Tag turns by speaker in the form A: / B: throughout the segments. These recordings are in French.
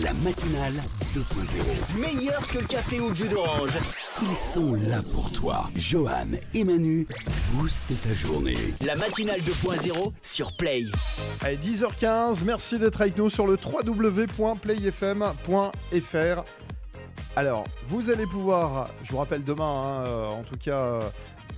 A: La matinale 2.0.
B: Meilleur que le café ou le jus d'orange.
A: Ils sont là pour toi. Johan et Manu boostent ta journée.
B: La matinale 2.0 sur Play.
C: Allez, 10h15, merci d'être avec nous sur le www.playfm.fr. Alors, vous allez pouvoir, je vous rappelle demain, en tout cas,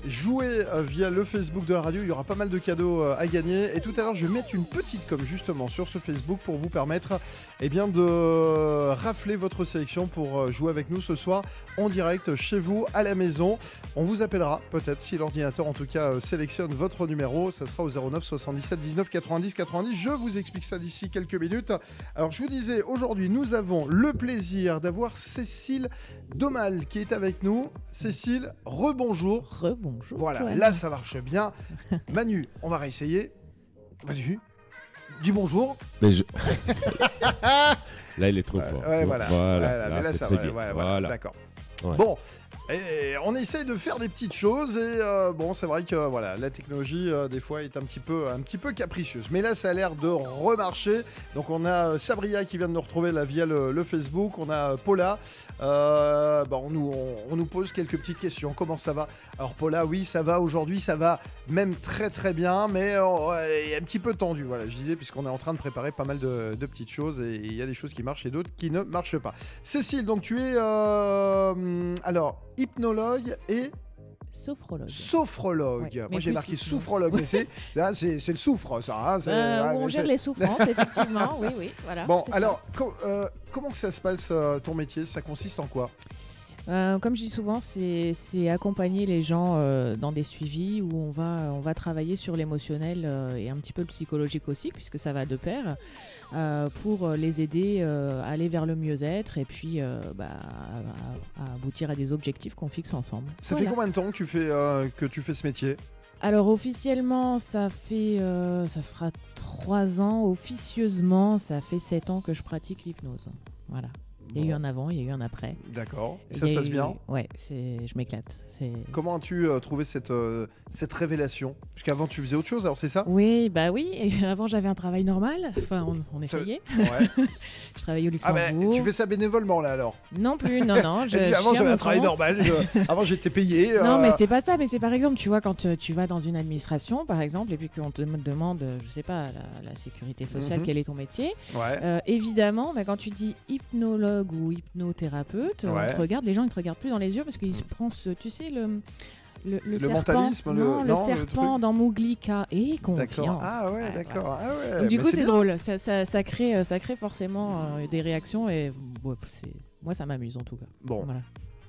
C: jouer via le Facebook de la radio. Il y aura pas mal de cadeaux à gagner. Et tout à l'heure, je vais mettre une petite com justement sur ce Facebook pour vous permettre de rafler votre sélection pour jouer avec nous ce soir en direct chez vous à la maison. On vous appellera peut-être si l'ordinateur en tout cas sélectionne votre numéro. Ça sera au 09 77 19 90 90. Je vous explique ça d'ici quelques minutes. Alors je vous disais, aujourd'hui nous avons le plaisir d'avoir Cécile Domal qui est avec nous. Cécile, rebonjour.
D: Rebonjour.
C: Voilà,
D: Joanne.
C: là ça marche bien. Manu, on va réessayer. Vas-y, dis bonjour.
E: Mais là, il est trop fort.
C: Ouais, voilà.
E: Là,
C: mais là
E: c'est
C: ça
E: très
C: va.
E: bien.
C: Ouais,
E: Voilà.
C: D'accord.
E: Ouais.
C: Bon. Et on essaye de faire des petites choses et c'est vrai que la technologie des fois est un petit peu capricieuse, mais là ça a l'air de remarcher. Donc on a Sabria qui vient de nous retrouver là via le Facebook, on a Paula. On nous pose quelques petites questions. Comment ça va? Alors Paula, oui ça va aujourd'hui, ça va même très très bien, mais il est un petit peu tendu. Voilà, je disais puisqu'on est en train de préparer pas mal de petites choses et il y a des choses qui marchent et d'autres qui ne marchent pas. Cécile, donc tu es hypnologue et
D: Sophrologue.
C: sophrologue.
D: Ouais,
C: Moi
D: mais
C: j'ai
D: plus
C: marqué
D: hypno.
C: souffrologue, mais c'est le soufre ça.
D: Où on gère les souffrances, effectivement. Oui, voilà.
C: Bon,
D: c'est
C: alors comment que ça se passe ton métier? Ça consiste en quoi?
D: Comme je dis souvent, c'est accompagner les gens dans des suivis où on va travailler sur l'émotionnel et un petit peu le psychologique aussi, puisque ça va de pair, pour les aider à aller vers le mieux-être et puis à aboutir à des objectifs qu'on fixe ensemble.
C: Ça
D: Voilà.
C: fait combien de temps que tu fais ce métier?
D: Alors officiellement, ça fera 3 ans. Officieusement, ça fait 7 ans que je pratique l'hypnose. Voilà. Il y a eu un avant, il y a eu un après.
C: D'accord. Et ça se passe bien?
D: Ouais, je m'éclate.
C: Comment as-tu trouvé cette révélation? Puisqu'avant tu faisais autre chose, alors c'est ça?
D: Oui, et avant j'avais un travail normal. Enfin, on essayait.
C: Ouais.
D: Je travaillais au
C: Ah
D: Luxembourg.
C: tu fais ça bénévolement là alors?
D: Non plus, non.
C: Avant j'avais un travail normal. Avant j'étais payé.
D: Non, mais c'est pas ça. Mais c'est par exemple, tu vois, quand tu vas dans une administration, par exemple, et puis qu'on te demande, je sais pas, la sécurité sociale, quel est ton métier.
C: Ouais.
D: Évidemment, quand tu dis hypnologue ou hypnothérapeute, on te regarde, les gens ils te regardent plus dans les yeux parce qu'ils se prennent, tu sais, le serpent,
C: mentalisme,
D: le serpent dans Mowgli et confiance.
C: D'accord. Ah ouais, d'accord.
D: Voilà.
C: Ah ouais.
D: Donc du coup, c'est
C: bien.
D: drôle. Ça crée forcément des réactions et moi, ça m'amuse en tout cas.
C: Bon.
D: Voilà.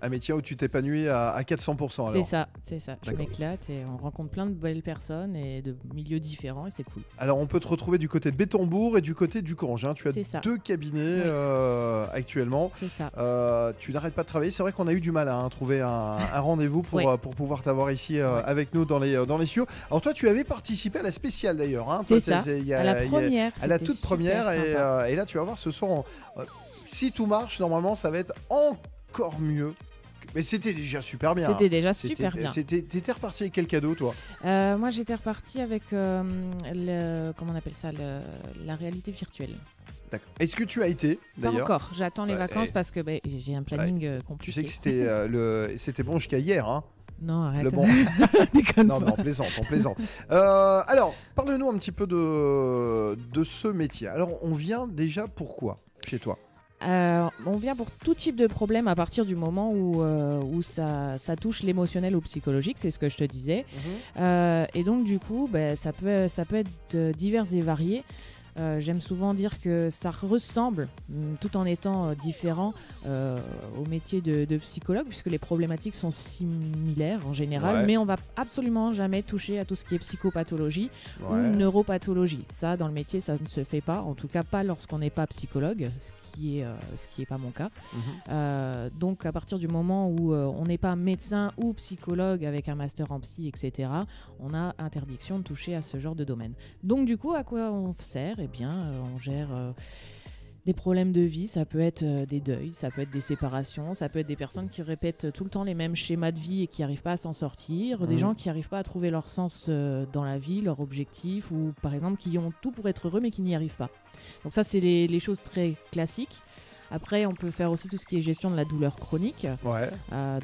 C: Un métier où tu t'épanouis à 400% alors.
D: C'est ça. Je
C: D'accord.
D: m'éclate et on rencontre plein de belles personnes et de milieux différents et c'est cool.
C: Alors on peut te retrouver du côté de Bétambourg et du côté du Cange. Tu as
D: C'est ça.
C: 2 cabinets actuellement.
D: C'est ça.
C: Tu n'arrêtes pas de travailler. C'est vrai qu'on a eu du mal à trouver un rendez-vous pour pouvoir t'avoir ici avec nous dans les studios. Alors toi tu avais participé à la spéciale d'ailleurs.
D: C'est ça. À la première.
C: À la
D: c'était
C: toute première
D: super
C: et là tu vas voir ce soir. Si tout marche normalement ça va être encore mieux. Mais c'était déjà super bien.
D: C'était déjà super bien.
C: T'étais reparti avec quel cadeau toi?
D: Moi j'étais repartie avec comment on appelle ça, la réalité virtuelle.
C: D'accord. Est-ce que tu as été
D: Pas
C: d'ailleurs?
D: encore, j'attends les vacances parce que j'ai un planning compliqué.
C: Tu sais que c'était bon jusqu'à hier, hein?
D: Non, arrête.
C: Le bon.
D: Déconne
C: Non,
D: pas.
C: mais on plaisante. Alors, parle-nous un petit peu de ce métier. Alors, on vient déjà pourquoi chez toi?
D: On vient pour tout type de problème à partir du moment où ça touche l'émotionnel ou psychologique, c'est ce que je te disais. Et donc du coup, ça peut être divers et varié. J'aime souvent dire que ça ressemble, tout en étant différent, au métier de psychologue, puisque les problématiques sont similaires en général, mais on va absolument jamais toucher à tout ce qui est psychopathologie ou neuropathologie. Ça, dans le métier, ça ne se fait pas, en tout cas pas lorsqu'on n'est pas psychologue, ce qui est pas mon cas. Donc à partir du moment où on n'est pas médecin ou psychologue avec un master en psy, etc., on a interdiction de toucher à ce genre de domaine. Donc du coup, à quoi on sert? Eh bien, on gère des problèmes de vie, ça peut être des deuils, ça peut être des séparations, ça peut être des personnes qui répètent tout le temps les mêmes schémas de vie et qui n'arrivent pas à s'en sortir, des gens qui n'arrivent pas à trouver leur sens dans la vie, leur objectif, ou par exemple qui ont tout pour être heureux mais qui n'y arrivent pas. Donc ça, c'est les choses très classiques. Après, on peut faire aussi tout ce qui est gestion de la douleur chronique.
C: Ouais.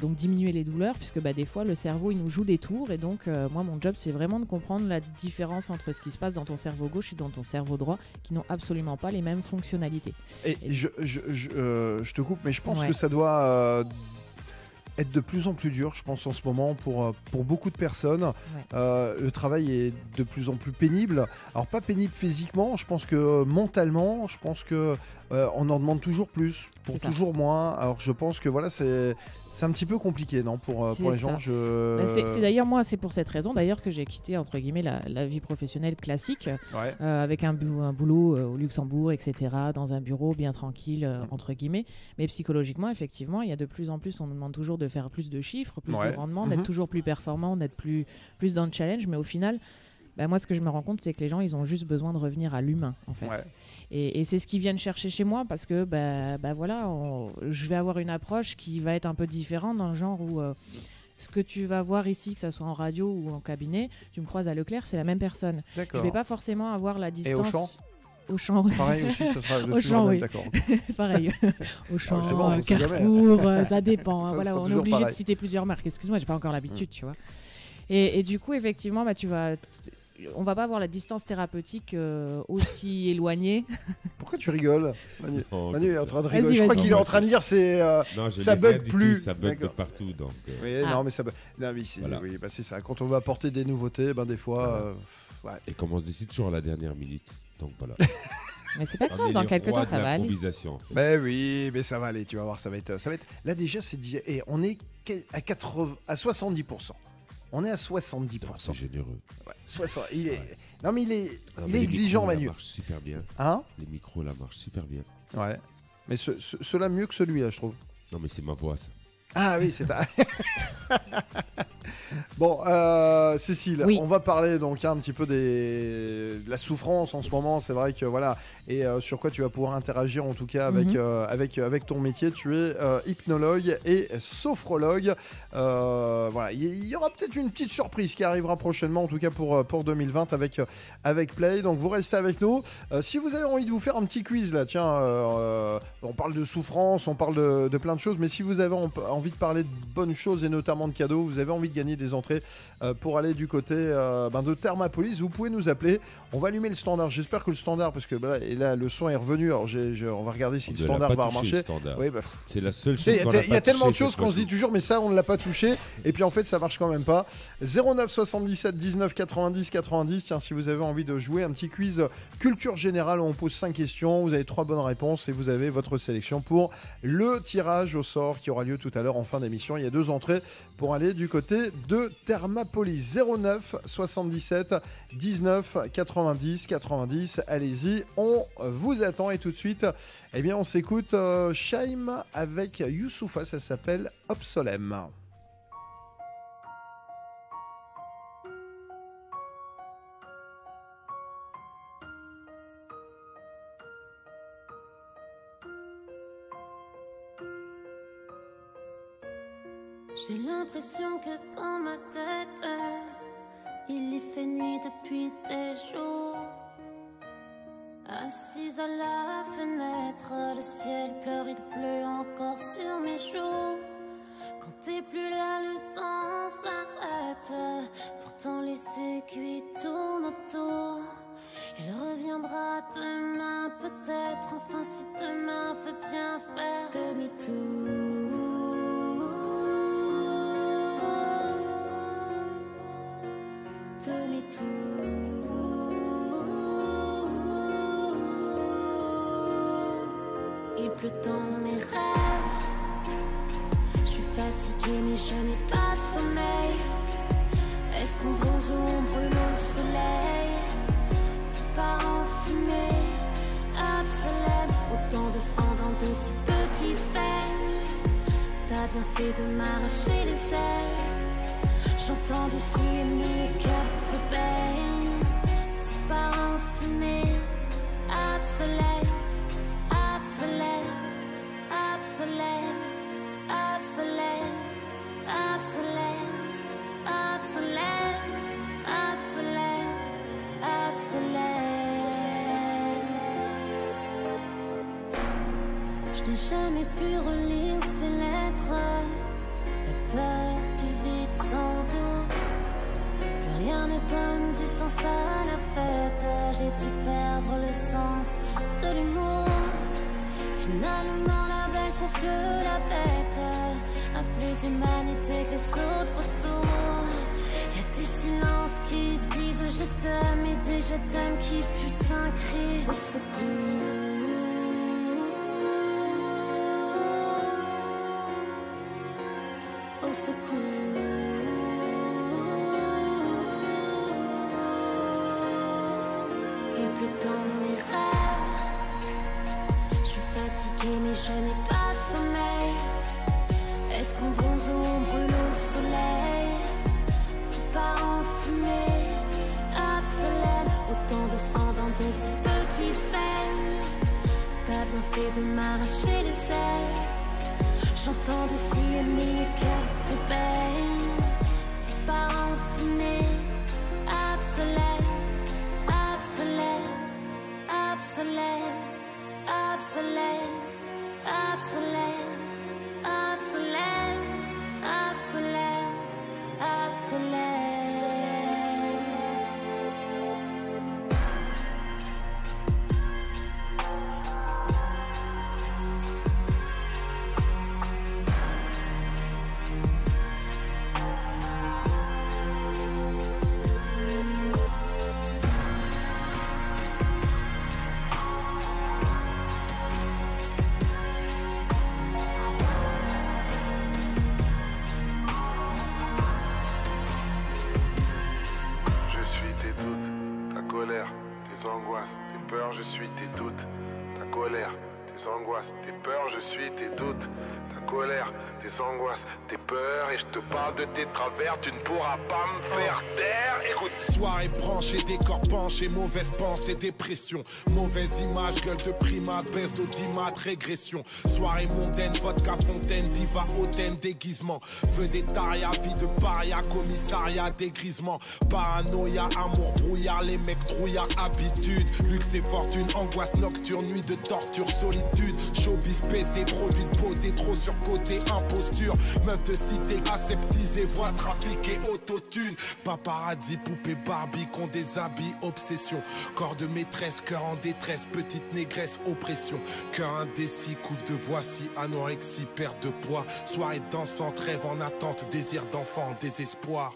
D: Donc diminuer les douleurs, puisque des fois le cerveau il nous joue des tours, et donc moi mon job c'est vraiment de comprendre la différence entre ce qui se passe dans ton cerveau gauche et dans ton cerveau droit, qui n'ont absolument pas les mêmes fonctionnalités.
C: Et je te coupe, mais je pense
D: Ouais.
C: que ça doit être de plus en plus dur, je pense, en ce moment pour beaucoup de personnes.
D: Ouais.
C: Le travail est de plus en plus pénible. Alors pas pénible physiquement, je pense que mentalement, je pense que on en demande toujours plus pour
D: C'est ça.
C: toujours moins. Alors je pense que voilà, c'est un petit peu compliqué, non, pour
D: C'est
C: les gens.
D: ça. C'est d'ailleurs moi, c'est pour cette raison d'ailleurs que j'ai quitté entre guillemets la vie professionnelle classique,
C: Ouais.
D: avec un boulot au Luxembourg, etc., dans un bureau bien tranquille, entre guillemets. Mais psychologiquement, effectivement, il y a de plus en plus, on nous demande toujours de faire plus de chiffres, plus
C: Ouais.
D: de rendement, d'être toujours plus performant, d'être plus dans le challenge. Mais au final, moi, ce que je me rends compte, c'est que les gens, ils ont juste besoin de revenir à l'humain, en fait.
C: Ouais.
D: Et c'est ce qu'ils viennent chercher chez moi, parce que voilà, je vais avoir une approche qui va être un peu différente, dans le genre où ce que tu vas voir ici, que ça soit en radio ou en cabinet, tu me croises à Leclerc, c'est la même personne.
C: D'accord.
D: Je vais pas forcément avoir la distance.
C: Et au champ
D: Au champ, ouais.
C: Pareil aussi, ce sera de
D: Au
C: plus
D: champ,
C: en même,
D: oui.
C: d'accord.
D: Pareil. Au champ,
C: je te demande, on sait jamais.
D: Carrefour, ça dépend.
C: Ça
D: Voilà,
C: sera
D: on est
C: toujours
D: obligé de
C: pareil.
D: citer plusieurs marques. Excuse-moi, j'ai pas encore l'habitude, tu vois. Et du coup, effectivement, on va pas avoir la distance thérapeutique aussi éloignée.
C: Pourquoi tu rigoles, Manu?
E: Oh,
C: Manu est en train de
D: Vas-y,
C: rigoler. Je crois
D: vas-y.
C: qu'il est en train de dire c'est
E: Non, je
C: ça
E: n'ai rien
C: bug
E: du
C: plus.
E: tout, ça bug de
C: D'accord.
E: partout. Donc,
C: Oui,
D: Ah.
C: non, mais ça. Non, mais c'est
E: Voilà.
C: oui, c'est ça. Quand on veut apporter des nouveautés, des fois, ouais.
E: Et comme on se décide toujours à la dernière minute. Donc voilà.
D: Mais c'est pas
E: On
D: grave,
E: est
D: dans
E: les
D: quelques
E: rois
D: temps,
E: de
D: ça va aller.
E: l'improvisation.
C: Mais oui, mais ça va aller. Tu vas voir, ça va être. Là déjà, et on est à 70%. On est à 70%.
E: C'est généreux.
C: Ouais, 60. Non, mais il est
E: Ah, mais les
C: exigeant,
E: micros,
C: Manu.
E: La marche super bien.
C: Hein?
E: Les micros, la marche super bien.
C: Ouais. Mais cela mieux que celui-là, je trouve.
E: Non, mais c'est ma voix, ça.
C: Ah oui, c'est ta. Bon, Cécile,
D: Oui.
C: on va parler donc un petit peu de la souffrance en ce moment. C'est vrai que voilà, et sur quoi tu vas pouvoir interagir en tout cas avec ton métier. Tu es hypnologue et sophrologue. Voilà, il y aura peut-être une petite surprise qui arrivera prochainement, en tout cas pour 2020 avec Play. Donc vous restez avec nous. Si vous avez envie de vous faire un petit quiz là, tiens, on parle de souffrance, on parle de plein de choses, mais si vous avez envie de parler de bonnes choses et notamment de cadeaux, vous avez envie de gagner des entrées pour aller du côté de Thermapolis, vous pouvez nous appeler. On va allumer le standard. J'espère que le standard, parce que là le son est revenu. Alors on va regarder si
E: On
C: le
E: ne l'a
C: standard
E: pas
C: va
E: touché,
C: marcher.
E: le standard.
C: Oui,
E: C'est la seule
C: tu sais,
E: chose qu'on n'a
C: il y a
E: pas
C: tellement de
E: touché
C: choses
E: cette
C: qu'on se dit
E: fois-ci.
C: toujours, mais ça on ne l'a pas touché. Et puis en fait ça marche quand même pas. 09 77 19 90 90. Tiens, si vous avez envie de jouer un petit quiz culture générale où on pose 5 questions, vous avez 3 bonnes réponses et vous avez votre sélection pour le tirage au sort qui aura lieu tout à l'heure en fin d'émission. Il y a 2 entrées pour aller du côté de Thermapolis. 09 77 19 90 90. Allez-y, on vous attend. Et tout de suite, eh bien, on s'écoute Shaim avec Youssoufa. Ça s'appelle Obsolème.
F: J'ai l'impression que dans ma tête, il y fait nuit depuis des jours. Assise à la fenêtre, le ciel pleure, il pleut encore sur mes joues. Quand t'es plus là, le temps s'arrête. Pourtant les aiguilles tournent autour. Il reviendra demain peut-être, enfin si demain veut bien faire demi-tour. Il pleut dans mes rêves. Je suis fatiguée mais je n'ai pas sommeil. Est-ce qu'on bronze ou on brûle au soleil? Tu pars en fumée, obsolète. Autant de sang dans de si petites veines. T'as bien fait de m'arracher les ailes. J'entends d'ici mes cartes de baigne. Tu pars en fumée, obsolète, obsolète, obsolète, obsolète, obsolète, obsolète, obsolète, obsolète. Je n'ai jamais pu relire ces lettres. La peur du vide sans doute. Plus rien ne donne du sens à la fête. J'ai dû perdre le sens de l'humour. Finalement la belle trouve que la bête a plus d'humanité que les autres autour. Y'a des silences qui disent je t'aime et des je t'aime qui putain crient au secours. Au secours. Et plus dans mes rêves. Je suis fatiguée mais je n'ai pas sommeil. Est-ce qu'on bronze ou on brûle au soleil? Tout part en fumée absolue. Autant de sang dans de si petites veines. T'as bien fait de m'arracher les ailes. J'entends de si émis cartes de peine. Tout part en fumée absolue. Absolue. Absolue. Absolue. Absolue. Absolue. Absolue. Absolue.
G: Je suis tes doutes, ta colère, tes angoisses, tes peurs, je suis tes doutes, ta colère, tes angoisses, tes peurs, et je te parle de tes travers, tu ne pourras pas me faire taire. Écoute.
H: Soirée branchée, décor penché, mauvaise pensée, dépression, mauvaise image, gueule de primate, baisse d'audimat, régression. Soirée mondaine, vodka fontaine, diva hautaine, déguisement, vedétariat, vie de paria, commissariat, dégrisement, paranoïa, amour brouillard, les mecs trouillards, habitude, luxe et fortune, angoisse nocturne, nuit de torture, solitude, showbiz pété, produit de beauté, trop surcoté, imposture, meuf de cité, aseptisée, voix trafiquée, autotune, paparazzi, poupée Barbie, qu'on des habits, obsession, corps de maîtresse, cœur en détresse, petite négresse, oppression, cœur indécis, couvre de voici, anorexie, perte de poids, soirée dansante, rêve en attente, désir d'enfant, désespoir.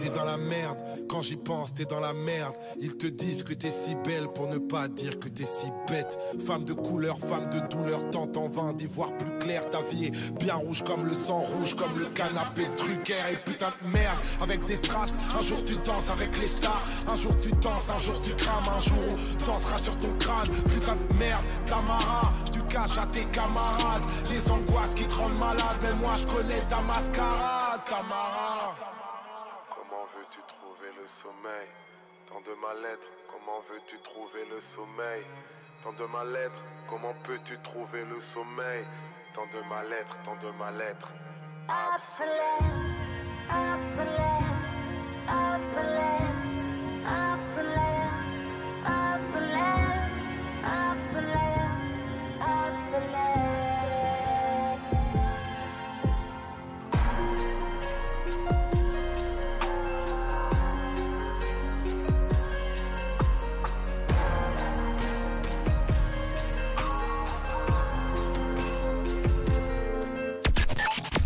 H: T'es dans la merde, quand j'y pense t'es dans la merde. Ils te disent que t'es si belle pour ne pas dire que t'es si bête. Femme de couleur, femme de douleur, tente en vain d'y voir plus clair. Ta vie est bien rouge comme le sang, rouge comme le canapé de Drucker. Et putain de merde, avec des strass. Un jour tu danses avec les stars, un jour tu danses, un jour tu crames. Un jour on dansera sur ton crâne. Putain de merde, Tamara, tu caches à tes camarades les angoisses qui te rendent malade. Mais moi je connais ta mascarade, Tamara.
G: Comment veux-tu trouver le sommeil? Tant de mal-être, comment veux-tu trouver le sommeil? Tant de mal-être, comment peux-tu trouver le sommeil? Tant de mal-être, tant de mal-être.
F: Absolue, absolue, absolue, absolue, absolue, absolue, absolue.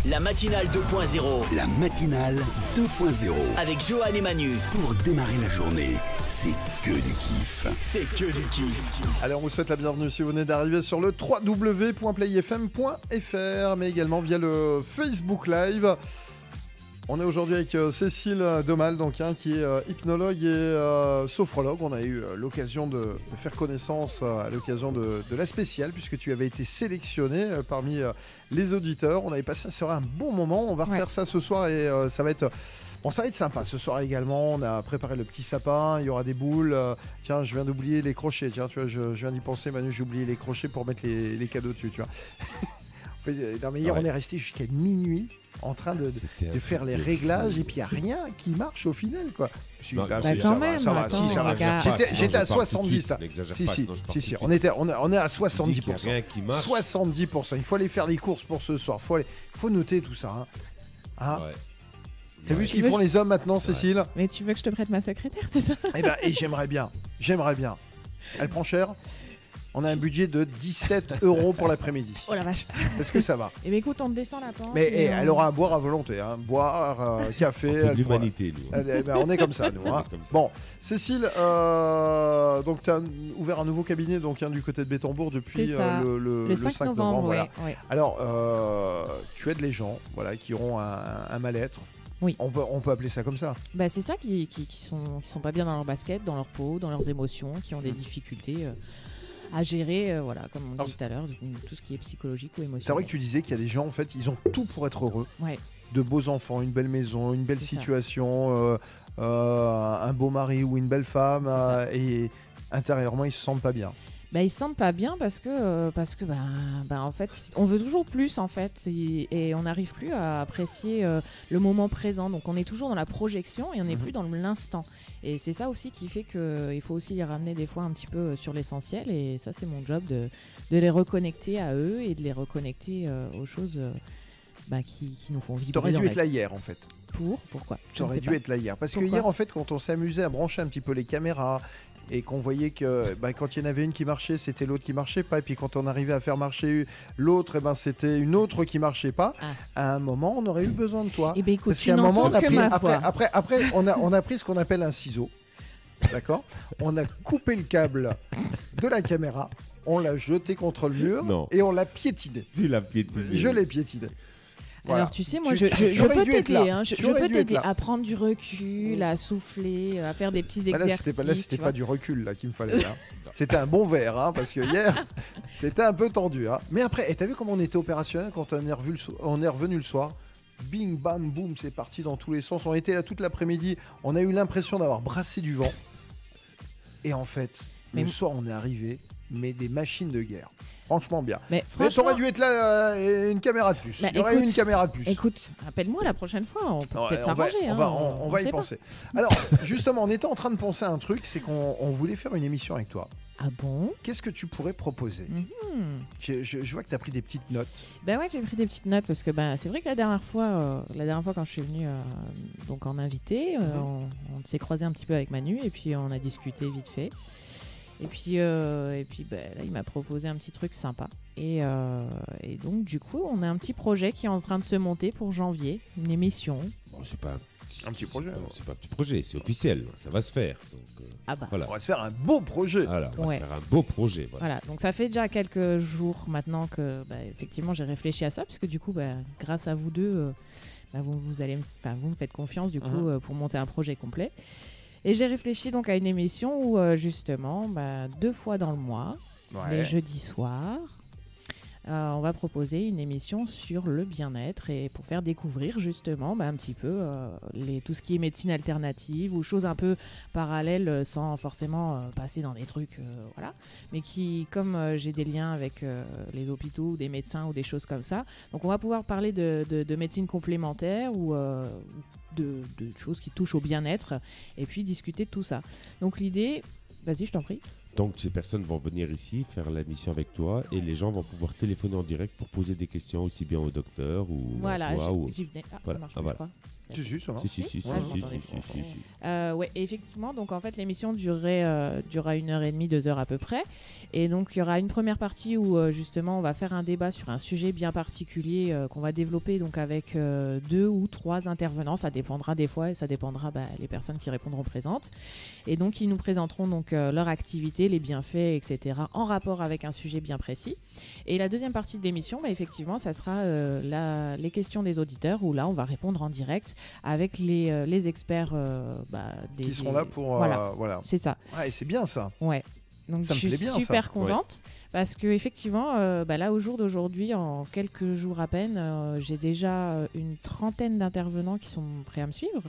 B: La matinale 2.0.
A: La matinale 2.0.
B: Avec Johan et Manu.
A: Pour démarrer la journée, c'est que du kiff.
B: C'est que du kiff.
C: Allez, on vous souhaite la bienvenue si vous venez d'arriver sur le www.playfm.fr, mais également via le Facebook Live. On est aujourd'hui avec Cécile Domal, donc, qui est hypnologue et sophrologue. On a eu l'occasion de faire connaissance à l'occasion de la spéciale, puisque tu avais été sélectionnée parmi les auditeurs. On avait passé un bon moment. On va refaire ça ce soir et ça va être... Bon, ça va être sympa. Ce soir également, on a préparé le petit sapin. Il y aura des boules. Tiens, je viens d'oublier les crochets. Tiens, tu vois, je viens d'y penser, Manu. J'ai oublié les crochets pour mettre les cadeaux dessus, tu vois. Non, mais hier, on est resté jusqu'à minuit en train de faire les réglages et puis il n'y a rien qui marche au final, quoi. Si,
E: Non,
C: là,
E: bah,
C: si,
D: quand
C: ça
D: même,
C: va, ça va,
D: attends,
C: si, ça va.
D: regarde.
C: J'étais à
E: Je pars tout de
C: 70.
E: suite,
C: Là.
E: n'exagère
C: Si,
E: pas,
C: si,
E: sinon je pars
C: si,
E: tout
C: si.
E: de
C: On est à 70%.
E: rien qui marche.
C: 70%. Il faut aller faire les courses pour ce soir. Faut noter tout ça. Hein. Hein.
E: Ouais.
C: T'as vu ce qu'ils font les hommes maintenant, Cécile?
D: Mais tu veux que je te prête ma secrétaire, c'est ça?
C: Et j'aimerais bien. Elle prend cher. On a un budget de 17 € pour l'après-midi.
D: Oh la vache.
C: Est-ce que ça va?
D: Et bien écoute, on te descend la pente.
C: Mais
D: et
C: elle aura à boire à volonté. Hein. Boire, café.
E: On fait de
C: elle pourra-
E: l'humanité, nous.
C: On est comme ça, nous. Hein.
E: Comme ça.
C: Bon, Cécile, donc tu as ouvert un nouveau cabinet donc, du côté de Bétambourg depuis
D: C'est ça.
C: le 5 novembre.
D: ouais,
C: Voilà.
D: ouais.
C: Alors, tu aides les gens qui auront un mal-être.
D: Oui.
C: On peut appeler ça comme ça.
D: Bah, c'est ça qui sont pas bien dans leur basket, dans leur peau, dans leurs émotions, qui ont des difficultés à gérer, voilà, comme on
C: Alors,
D: dit tout à l'heure, tout ce qui est psychologique ou émotionnel.
C: C'est vrai que tu disais qu'il y a des gens, en fait, ils ont tout pour être heureux.
D: Ouais.
C: De beaux enfants, une belle maison, une belle
D: C'est ça.
C: situation, un beau mari ou une belle femme, et intérieurement, ils se sentent pas bien.
D: Bah, ils se sentent pas bien parce que en fait, on veut toujours plus en fait, et on n'arrive plus à apprécier le moment présent. Donc on est toujours dans la projection et on n'est plus dans l'instant. Et c'est ça aussi qui fait qu'il faut aussi les ramener des fois un petit peu sur l'essentiel. Et ça, c'est mon job de les reconnecter à eux et de les reconnecter aux choses qui nous font vibrer.
C: T'aurais dû
D: dans
C: être
D: la
C: là hier, en fait.
D: Pourquoi? Je
C: T'aurais
D: ne sais
C: dû
D: pas.
C: être là hier. Parce que
D: Pourquoi
C: hier, en fait, quand on s'amusait à brancher un petit peu les caméras et qu'on voyait que quand il y en avait une qui marchait, c'était l'autre qui marchait pas. Et puis quand on arrivait à faire marcher l'autre, c'était une autre qui marchait pas.
D: Ah.
C: À un moment, on aurait eu besoin de toi.
D: Eh bien, écoute,
C: Parce
D: tu
C: qu'à un moment,
D: n'entends
C: on a
D: que
C: pris,
D: ma
C: après,
D: voix.
C: après, on a pris ce qu'on appelle un ciseau. D'accord? On a coupé le câble de la caméra, on l'a jeté contre le mur
E: Non.
C: et on l'a piétiné.
E: Tu l'as piétiné.
C: Je l'ai piétiné. Voilà.
D: Alors tu sais, moi
C: Tu
D: je
C: aurais
D: peux
C: dû être
D: t'aider,
C: là.
D: hein.
C: Tu
D: Je
C: aurais
D: peux
C: dû être
D: t'aider
C: là.
D: à prendre du recul, à souffler, à faire des petits
C: Là,
D: exercices.
C: c'était
D: tu
C: pas
D: vois.
C: du recul là qu'il me fallait. Hein. C'était un bon verre, hein, parce que hier, c'était un peu tendu. Hein. Mais après, t'as vu comment on était opérationnel quand on est revenu le soir? Bing, bam, boum, c'est parti dans tous les sens. On était là toute l'après-midi. On a eu l'impression d'avoir brassé du vent. Et en fait, le soir, on est arrivé, mais des machines de guerre. Franchement bien.
D: Mais
C: Mais
D: franchement,
C: t'aurais dû être là, une caméra de plus.
D: Bah,
C: Il y aurait eu
D: écoute,
C: une caméra de plus.
D: écoute, appelle-moi la prochaine fois, on peut
C: Ouais,
D: peut-être
C: on va-
D: s'arranger.
C: on
D: hein,
C: va, on va y
D: sait pas.
C: penser. Alors, justement, on était en train de penser à un truc, c'est qu'on voulait faire une émission avec toi.
D: Ah bon?
C: Qu'est-ce que tu pourrais proposer? Je vois que tu as pris des petites notes.
D: Ben ouais, j'ai pris des petites notes parce que c'est vrai que la dernière fois quand je suis venue donc en invité, on s'est croisé un petit peu avec Manu et puis on a discuté vite fait. Et puis là, il m'a proposé un petit truc sympa. Et donc, du coup, on a un petit projet qui est en train de se monter pour janvier, une émission.
E: Bon, c'est pas
C: Un petit projet, alors.
E: C'est pas un petit projet, c'est officiel. Ça va se faire. Donc,
D: Ah bah.
E: voilà.
C: On va se faire un beau projet.
E: Voilà, on va
D: Ouais.
E: se faire un beau projet. Voilà.
D: Voilà, donc ça fait déjà quelques jours maintenant que effectivement j'ai réfléchi à ça, puisque du coup, grâce à vous deux, vous me faites confiance du coup pour monter un projet complet. Et j'ai réfléchi donc à une émission où justement 2 fois dans le mois, les jeudis soirs, on va proposer une émission sur le bien-être et pour faire découvrir justement un petit peu tout ce qui est médecine alternative ou choses un peu parallèles sans forcément passer dans des trucs, voilà. Mais qui, comme j'ai des liens avec les hôpitaux ou des médecins ou des choses comme ça, donc on va pouvoir parler de médecine complémentaire ou de choses qui touchent au bien-être et puis discuter de tout ça. Donc l'idée, vas-y, je t'en prie.
E: Donc ces personnes vont venir ici faire la mission avec toi et les gens vont pouvoir téléphoner en direct pour poser des questions aussi bien au docteur ou
D: Voilà,
E: à toi.
D: j'y venais. Ah,
E: Voilà.
D: ça marche
E: Ah,
D: pas,
E: voilà.
D: je crois.
C: Si, ça va.
E: Si.
D: Ouais, vous m'entendez. Ouais, et effectivement, donc en fait l'émission durera 1h30, 2 heures à peu près. Et donc il y aura une première partie où justement on va faire un débat sur un sujet bien particulier qu'on va développer donc avec 2 ou 3 intervenants. Ça dépendra des fois et ça dépendra les personnes qui répondront présentes. Et donc ils nous présenteront donc leur activité, les bienfaits, etc. en rapport avec un sujet bien précis. Et la deuxième partie de l'émission, effectivement, ça sera les questions des auditeurs où là on va répondre en direct avec les experts
C: qui seront là pour...
D: voilà. C'est ça.
C: Ouais, et c'est bien ça.
D: Ouais. Donc
C: Ça me
D: je suis
C: plaît bien,
D: super
C: ça.
D: contente parce que effectivement, là au jour d'aujourd'hui, en quelques jours à peine, j'ai déjà une trentaine d'intervenants qui sont prêts à me suivre,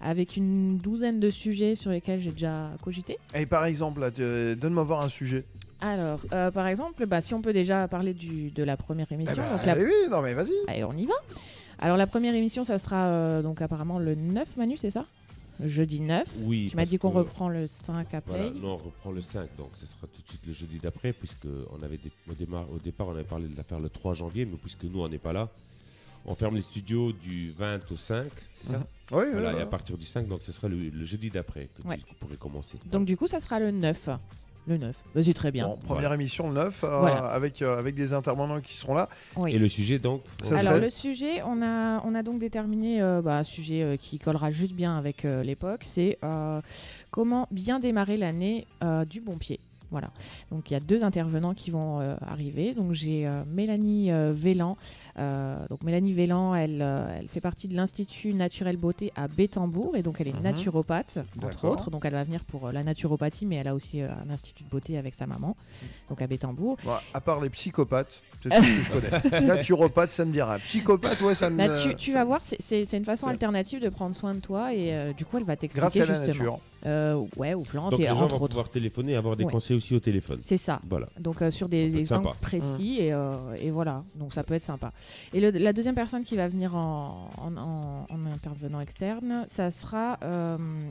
D: avec une douzaine de sujets sur lesquels j'ai déjà cogité.
C: Et par exemple, là, donne-moi voir un sujet.
D: Alors, par exemple, si on peut déjà parler de la première émission.
C: Oui, non mais vas-y.
D: Allez, on y va. Alors, la première émission, ça sera donc apparemment le 9, Manu, c'est ça ? Jeudi 9.
E: Oui.
D: Tu m'as dit qu'on reprend le 5 après.
E: Voilà, non, on reprend le 5, donc ce sera tout de suite le jeudi d'après, puisque au départ, on avait parlé de la faire le 3 janvier, mais puisque nous, on n'est pas là, on ferme les studios du 20 au 5, c'est ça ?
C: Oui,
E: voilà, et à partir du 5, donc ce sera le jeudi d'après que tu pourrais commencer.
D: Donc du coup, ça sera le 9. Le 9. C'est très bien.
C: Bon, première émission le 9, avec des intervenants qui seront là.
D: Oui.
E: Et le sujet donc
D: Alors le sujet, on a donc déterminé un sujet qui collera juste bien avec l'époque, c'est comment bien démarrer l'année du bon pied. Voilà. Donc il y a 2 intervenants qui vont arriver. Donc j'ai Mélanie Vélan. Donc Mélanie Vélan, elle fait partie de l'Institut Naturel Beauté à Bétambourg et donc elle est naturopathe entre autres. Donc elle va venir pour la naturopathie, mais elle a aussi un institut de beauté avec sa maman. Donc à Bétambourg.
C: Bon, à part les psychopathes, c'est tout ce que je connais. Naturopathe, ça me dira. Psychopathe, ouais, ça me.
D: Tu vas voir, c'est une façon alternative de prendre soin de toi et du coup elle va t'expliquer
C: grâce à la
D: justement.
C: nature.
D: Aux plantes
E: donc
D: et
E: les gens
D: entre
E: vont
D: autres.
E: pouvoir téléphoner et avoir des conseils aussi au téléphone.
D: C'est ça.
E: Voilà.
D: Donc sur des exemples précis et voilà. Donc ça peut être sympa. Et la deuxième personne qui va venir en intervenant externe, ça sera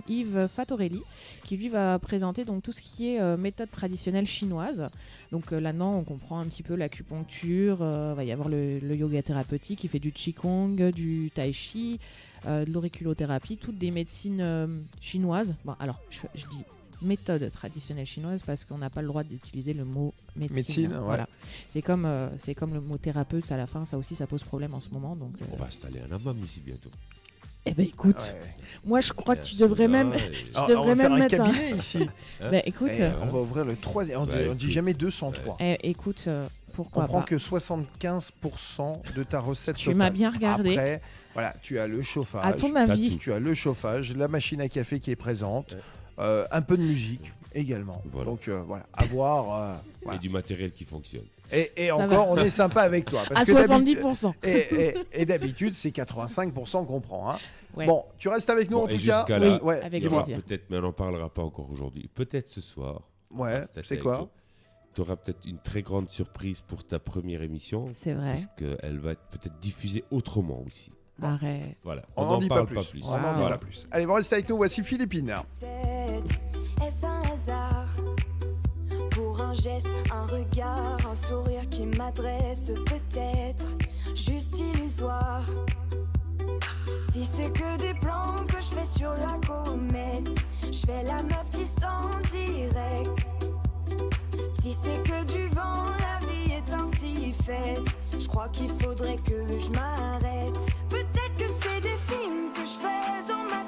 D: Yves Fattorelli, qui lui va présenter donc tout ce qui est méthode traditionnelle chinoise. Donc là-dedans, on comprend un petit peu l'acupuncture, va y avoir le yoga thérapeutique, il fait du qigong, du tai chi, de l'auriculothérapie, toutes des médecines chinoises. Bon, alors je dis méthode traditionnelle chinoise parce qu'on n'a pas le droit d'utiliser le mot médecine. Voilà. C'est comme le mot thérapeute à la fin, ça aussi ça pose problème en ce moment. Donc,
E: on va installer un hammam ici bientôt.
D: Eh ben écoute, moi je crois que tu devrais même,
C: mettre un cabinet ici.
D: Écoute,
C: on va ouvrir le 3e. On dit jamais 203.
D: Écoute, pourquoi
C: on prend
D: pas.
C: que 75% de ta recette.
D: Tu m'as bien regardé.
C: Après, voilà, tu as le chauffage.
D: À ton avis,
C: tu as le chauffage, la machine à café qui est présente. Un peu de musique également. Voilà. Donc voilà, avoir
E: et du matériel qui fonctionne.
C: Et encore, on est sympa avec toi. Parce
D: à
C: que
D: 70%.
C: Et d'habitude, c'est 85% qu'on prend. Hein.
D: Ouais.
C: Bon, tu restes avec nous en tout cas.
E: Là,
D: avec plaisir.
E: Peut-être, mais on n'en parlera pas encore aujourd'hui. Peut-être ce soir.
C: Ouais, c'est quoi ?
E: Tu auras peut-être une très grande surprise pour ta première émission.
D: C'est vrai.
E: Puisqu'elle va être peut-être diffusée autrement aussi.
D: Bon. Arrête.
E: Voilà.
C: On n'en dit pas plus. On n'en dit pas plus. Allez, vous restez avec nous. Voici Philippine.
I: Est-ce un hasard pour un geste, un regard, un sourire qui m'adresse, peut-être juste illusoire. Si c'est que des plans que je fais sur la comète, je fais la meuf distante direct. Si c'est que du vent, la vie est ainsi faite. Je crois qu'il faudrait que je m'arrête. Peut-être que c'est des films que je fais dans ma